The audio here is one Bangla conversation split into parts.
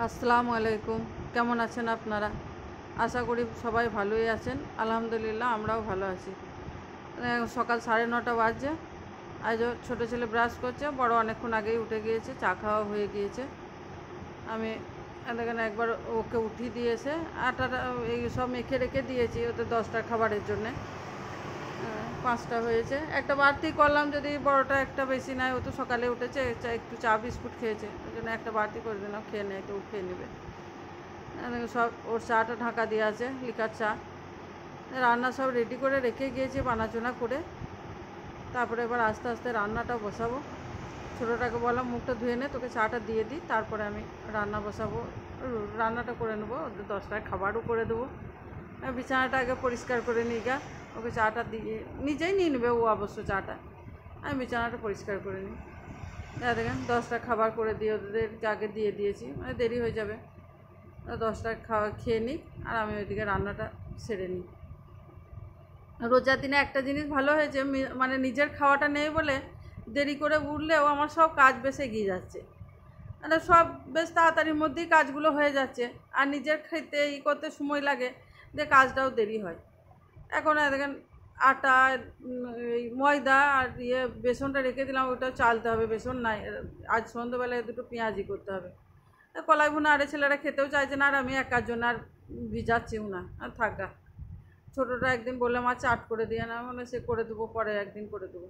আসসালামু আলাইকুম। কেমন আছেন আপনারা? আশা করি সবাই ভালোই আছেন। আলহামদুলিল্লাহ আমরাও ভালো আছি। সকাল 9:30 বাজছে। আজও ছোটো ছেলে ব্রাশ করছে, বড় অনেকক্ষণ আগেই উঠে গিয়েছে, চা খাওয়া হয়ে গিয়েছে। আমি দেখেন একবার ওকে উঠিয়ে দিয়েছে, আটাটা এই সব মেখে রেখে দিয়েছি ওদের 10টার খাবারের জন্যে। 5টা হয়েছে, একটা বাড়তি করলাম, যদি বড়টা একটা বেশি নেয়, ও তো সকালে উঠেছে, একটু চা বিস্কুট খেয়েছে, ওই জন্য একটা বাড়তি করে দিলাম, খেয়ে নেয় তো খেয়ে নেবে। সব ওর চাটা ঢাকা দিয়ে আছে, লিকার চা। রান্না সব রেডি করে রেখে গিয়েছি বানাচোনা করে। তারপরে এবার আস্তে আস্তে রান্নাটা বসাবো। ছোটোটাকে বললাম মুখটা ধুয়ে নে, তোকে চাটা দিয়ে দিই, তারপরে আমি রান্না বসাবো, রান্নাটা করে নেবো, ওদের 10টায় খাবারও করে দেবো। বিছানাটা আগে পরিষ্কার করে নিই গা, ওকে চাটা দিয়ে নিজেই নিয়ে নেবে ও অবশ্য চাটা। আমি বিছানাটা পরিষ্কার করে নিই। দেখেন 10টা খাবার করে দিয়ে ওদের আগে দিয়ে দিয়েছি, মানে দেরি হয়ে যাবে। 10টা খেয়ে নিই, আর আমি ওইদিকে রান্নাটা সেরে নিই। রোজার দিনে একটা জিনিস ভালো হয়েছে, মানে নিজের খাওয়াটা নেই বলে দেরি করে উঠলেও আমার সব কাজ বেশ এগিয়ে যাচ্ছে, মানে সব বেশ তাড়াতাড়ির মধ্যেই কাজগুলো হয়ে যাচ্ছে। আর নিজের খেতে করতে সময় লাগে, যে কাজটাও দেরি হয়। এখন দেখেন আটা, এই ময়দা আর বেসনটা রেখে দিলাম, ওইটাও চালতে হবে, বেসন নাই। আজ সন্ধ্যেবেলায় দুটো পেঁয়াজি করতে হবে। কলাই ভুনা আরে ছেলেরা খেতেও চাইছে না, আর আমি একার জন্য আর ভিজাচ্ছিও না, আর থাকা। ছোটোটা একদিন বললাম আর চাট করে দিয়ে না, মানে সে করে দেবো, পরে একদিন করে দেবো।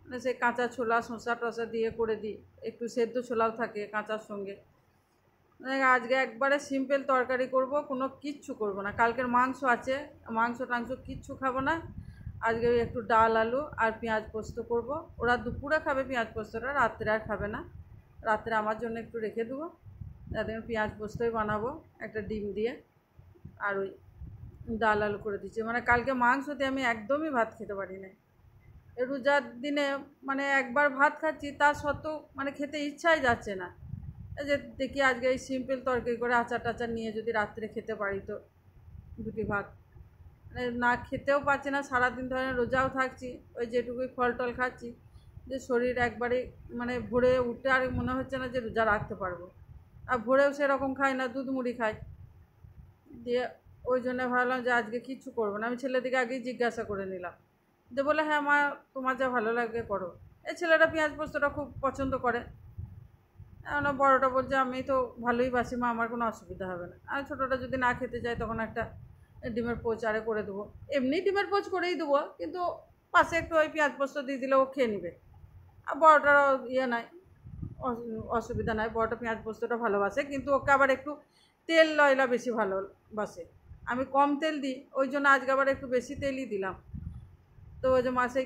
মানে সে কাঁচা ছোলা শসা টসা দিয়ে করে দিই, একটু সেদ্ধ ছোলাও থাকে কাঁচার সঙ্গে। মানে আজকে একবারে সিম্পল তরকারি করব, কোনো কিচ্ছু করব না। কালকের মাংস আছে, মাংস টাংস কিচ্ছু খাবো না। আজকে ওই একটু ডাল আলু আর পেঁয়াজ পোস্ত করব। ওরা দুপুরে খাবে পেঁয়াজ পোস্তটা, রাত্রে আর খাবে না। রাত্রে আমার জন্য একটু রেখে দেবো, যাতে পেঁয়াজ পোস্তই বানাবো একটা ডিম দিয়ে। আর ওই ডাল আলু করে দিচ্ছি, মানে কালকে মাংসতে আমি একদমই ভাত খেতে পারি না। রোজার দিনে মানে একবার ভাত খাচ্ছি, তা সত্ত্বেও মানে খেতে ইচ্ছাই যাচ্ছে না। যে দেখি আজকে এই সিম্পল তরকারি করে আচার টাচার নিয়ে যদি রাত্রে খেতে পারি, তো দুটি ভাত। মানে না খেতেও পারছি না, সারাদিন ধরে রোজাও থাকছি, ওই যেটুকুই ফল টল খাচ্ছি, যে শরীর একবারে মানে ভোরে উঠে আর মনে হচ্ছে না যে রোজা রাখতে পারবো। আর ভোরেও সেরকম খাই না, দুধ মুড়ি খাই। দিয়ে ওই জন্য ভাবলাম যে আজকে কিচ্ছু করবো না। আমি ছেলেদিকে আগেই জিজ্ঞাসা করে নিলাম, যে বলে হ্যাঁ মা, তোমার যা ভালো লাগে করো। এই ছেলেটা পেঁয়াজ পোস্তটা খুব পছন্দ করে। এখন বড়োটা বলছে আমি তো ভালোই বাসি মা, আমার কোনো অসুবিধা হবে না। আর ছোটোটা যদি না খেতে চায়, তখন একটা ডিমের পোচ আরে করে দেবো। এমনি ডিমের পোচ করেই দেবো, কিন্তু পাশে একটু ওই পেঁয়াজ পোস্ত দিয়ে দিলে ও খেয়ে নেবে। আর বড়োটারও নাই, অসুবিধা নাই। বড়োটা পেঁয়াজ পোস্তটা ভালোবাসে, কিন্তু ওকে আবার একটু তেল লয়লা বেশি ভালোবাসে। আমি কম তেল দিই, ওই জন্য আজকে আবার একটু বেশি তেলই দিলাম। তো ওই যে মাসে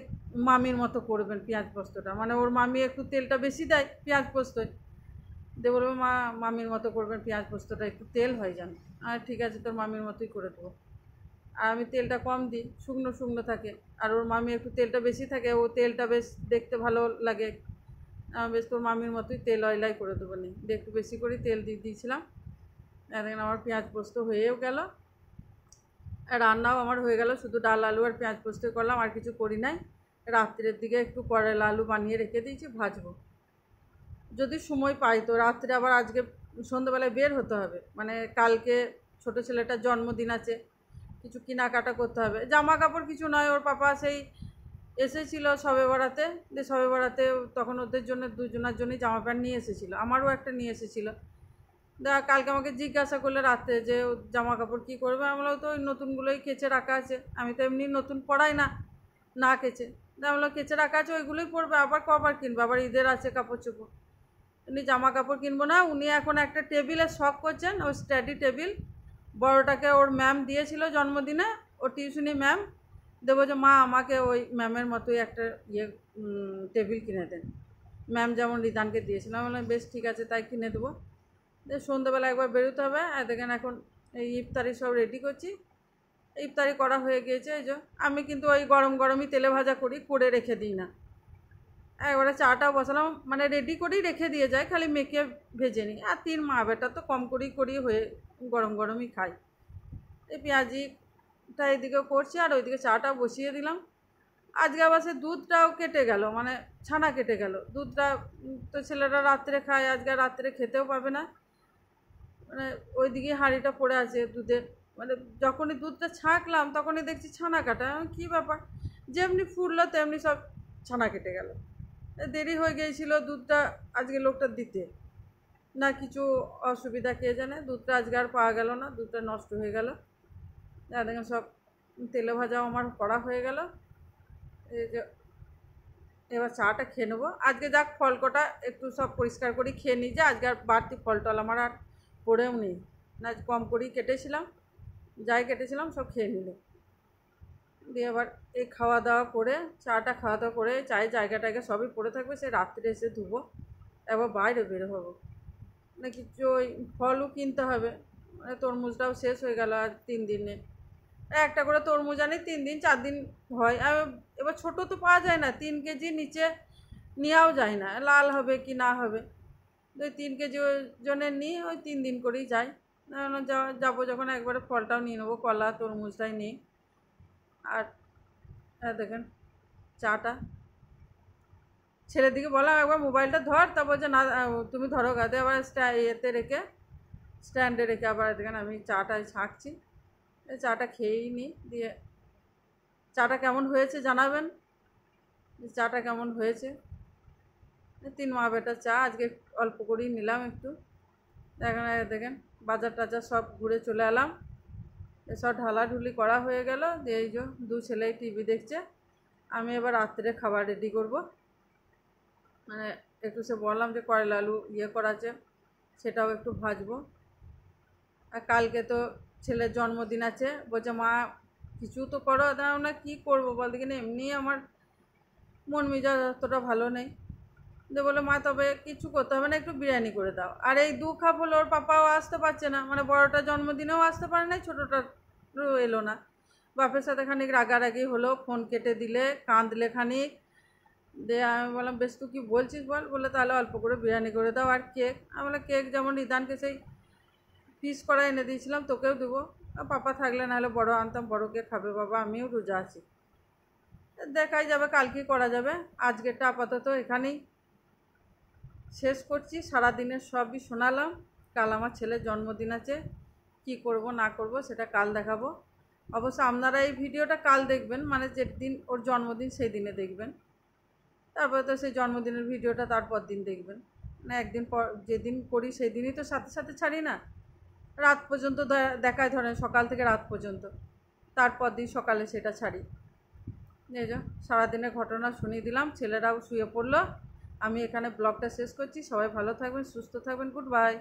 মামির মতো করবেন পেঁয়াজ পোস্তটা, মানে ওর মামি একটু তেলটা বেশি দেয় পেঁয়াজ পোস্তয়। দিয়ে বলবো মা, মামির মতো করবেন পেঁয়াজ পোস্তটা, একটু তেল হয় যেন। আর ঠিক আছে, তোর মামির মতোই করে দেবো। আর আমি তেলটা কম দিই, শুকনো শুকনো থাকে। আর ওর মামি একটু তেলটা বেশি থাকে, ও তেলটা বেশ দেখতে ভালো লাগে। বেশ তোর মামির মতোই তেল অয়লাই করে দেবো নি, দিয়ে একটু বেশি করেই তেল দিয়ে দিয়েছিলাম। দেখেন আমার পেঁয়াজ পোস্ত হয়েও গেল, রান্নাও আমার হয়ে গেল। শুধু ডাল আলু আর পেঁয়াজ পোস্ত করলাম, আর কিছু করি নাই। রাত্রের দিকে একটু করলা আলু বানিয়ে রেখে দিয়েছি, ভাজবো যদি সময় পাই। তো রাত্রে আবার আজকে সন্ধ্যেবেলায় বের হতে হবে, মানে কালকে ছোটো ছেলেটার জন্মদিন আছে, কিছু কেনাকাটা করতে হবে। জামা কাপড় কিছু নয়, ওর পাপা সেই এসেছিল সবে বরাতে, যে সবে বরাতে তখন ওদের জন্য দুজনের জন্যই জামা প্যান্ট নিয়ে এসেছিলো, আমারও একটা নিয়ে এসেছিলো। কালকে আমাকে জিজ্ঞাসা করলে রাতে যে জামা কাপড় কী করবে, আমি বললাম তো ওই নতুনগুলোই কেচে রাখা আছে, আমি তো এমনি নতুন পরাই না, না কেচে। আমি বললাম কেচে রাখা আছে, ওইগুলোই পরবে, আবার কবার কিনবে, আবার ঈদের আছে কাপড় চোপড়। উনি জামা কাপড় কিনবো না, উনি এখন একটা টেবিলের শখ করছেন, ওই স্টাডি টেবিল। বড়োটাকে ওর ম্যাম দিয়েছিল জন্মদিনে, ওর টিউশনি ম্যাম। দেবো যে মা আমাকে ওই ম্যামের মতোই একটা টেবিল কিনে দেন, ম্যাম যেমন রিদানকে দিয়েছিল। আমি বললাম বেশ ঠিক আছে, তাই কিনে দেবো। সন্ধ্যেবেলা একবার বেরোতে হবে। আর দেখেন এখন এই ইফতারি সব রেডি করছি। ইফতারি করা হয়ে গিয়েছে। এই যে আমি কিন্তু ওই গরম গরমই তেলে ভাজা করি, করে রেখে দিই না। একবারে চাটাও বসালাম, মানে রেডি করেই রেখে দিয়ে যায়, খালি মেখে ভেজে নিই। আর 3 মা বেটা তো কম করেই করি, হয়ে গরম গরমই খাই। এই পেঁয়াজিটা এদিকেও করছি, আর ওইদিকে চাটাও বসিয়ে দিলাম। আজকে আবার সে দুধটাও কেটে গেল, মানে ছানা কেটে গেল দুধটা। তো ছেলেরা রাত্রে খায়, আজকে রাত্রে খেতেও পাবে না। মানে ওইদিকে হাঁড়িটা পড়ে আছে দুধের, মানে যখনই দুধটা ছাঁকলাম তখনই দেখছি ছানা কাটা। কী ব্যাপার, যেমনি ফুটলো তেমনি সব ছানা কেটে গেল। দেরি হয়ে গিয়েছিল দুধটা আজকে লোকটা দিতে, না কিছু অসুবিধা কে জানে, দুধটা আজকে আর পাওয়া গেল না, দুধটা নষ্ট হয়ে গেল। দেখেন সব তেলে ভাজাও আমার করা হয়ে গেল। এই যে এবার চাটা খেয়ে নেবো। আজকে যাক ফল কটা একটু সব পরিষ্কার করি খেয়ে নিই, যে আজকে আর বাড়তি ফল টল আমার আর পড়েও নেই, না কম করেই কেটেছিলাম, যাই কেটেছিলাম সব খেয়ে নিল। দিয়ে আবার এই খাওয়া দাওয়া করে চাটা খাওয়া দাওয়া করে চায়ের জায়গাটাকে সবই পড়ে থাকবে, সে রাত্রে এসে ধুবো, এবার বাইরে বের হবো, মানে কিছু ওই ফলও কিনতে হবে। মানে তরমুজটাও শেষ হয়ে গেল আর 3 দিনে, একটা করে তরমুজ আনি 3 দিন 4 দিন হয়। আর এবার ছোটো তো পাওয়া যায় না, 3 কেজি নিচে নেওয়াও যায় না, লাল হবে কি না হবে। ওই 3 কেজি জনের নিই, ওই 3 দিন করেই যাই। যাবো যখন একবারে ফলটাও নিয়ে নেবো, কলা তরমুজটাই নিই। আর দেখেন চাটা ছেলের দিকে বললাম একবার মোবাইলটা ধর, তা বলছে না তুমি ধরো গাতে, আবার ইয়েতে রেখে স্ট্যান্ডে রেখে আবার দেখেন আমি চাটা ছাঁকছি। চাটা খেয়েই নিই, দিয়ে চাটা কেমন হয়েছে জানাবেন, চাটা কেমন হয়েছে। 3 মা বেটা চা আজকে অল্প করেই নিলাম একটু। দেখেন বাজার টাজার সব ঘুরে চলে এলাম, এসব ঢালাঢুলি করা হয়ে গেল। দিয়ে এই যে 2 ছেলেই টিভি দেখছে, আমি এবার রাত্রে খাবার রেডি করব। মানে একটু সে বললাম যে করলা আলু করা আছে, সেটাও একটু ভাজবো। আর কালকে তো ছেলের জন্মদিন আছে, বলছে মা কিছু তো করো। দাও না কী করবো বলতে কিনা, এমনি আমার মন মেজাজ অতটা ভালো নেই। দিয়ে বলে মা তবে কিছু করতে হবে না, একটু বিরিয়ানি করে দাও। আর এই 2 খাপ হলো, ওর পাপাও আসতে পারছে না, মানে বড়োটা জন্মদিনেও আসতে পারে না, ছোটোটা এলো না। বাপের সাথে খানিক রাগারাগি হলো, ফোন কেটে দিলে, কাঁদলে খানিক। দিয়ে আমি বললাম বেশ তুই কী বলছিস বল, বলে তাহলে অল্প করে বিরিয়ানি করে দাও আর কেক। আমি বললাম কেক যেমন রিদানকে সেই পিস করা এনে দিয়েছিলাম তোকেও দেবো, পাপা থাকলে নাহলে বড় আনতাম, বড় কেক খাবে বাবা, আমিও রোজা আছি। দেখাই যাবে কালকে করা যাবে, আজকেরটা আপাতত এখানেই শেষ করছি। সারাদিনের সবই শোনালাম। কাল আমার ছেলের জন্মদিন আছে, কি করব না করব সেটা কাল দেখাবো। অবশ্য আপনারা এই ভিডিওটা কাল দেখবেন, মানে যেদিন ওর জন্মদিন সেই দিনে দেখবেন। তারপরে তো সেই জন্মদিনের ভিডিওটা তারপর দিন দেখবেন, মানে একদিন পর যেদিন করি সেই দিনই তো সাথে সাথে ছাড়ি না, রাত পর্যন্ত দেখায়, ধরেন সকাল থেকে রাত পর্যন্ত, তারপর দিন সকালে সেটা ছাড়ি। এই যে সারাদিনের ঘটনা শুনিয়ে দিলাম, ছেলেরাও শুয়ে পড়লো, আমি এখানে ব্লগটা শেষ করছি। সবাই ভালো থাকবেন, সুস্থ থাকবেন, গুড বাই।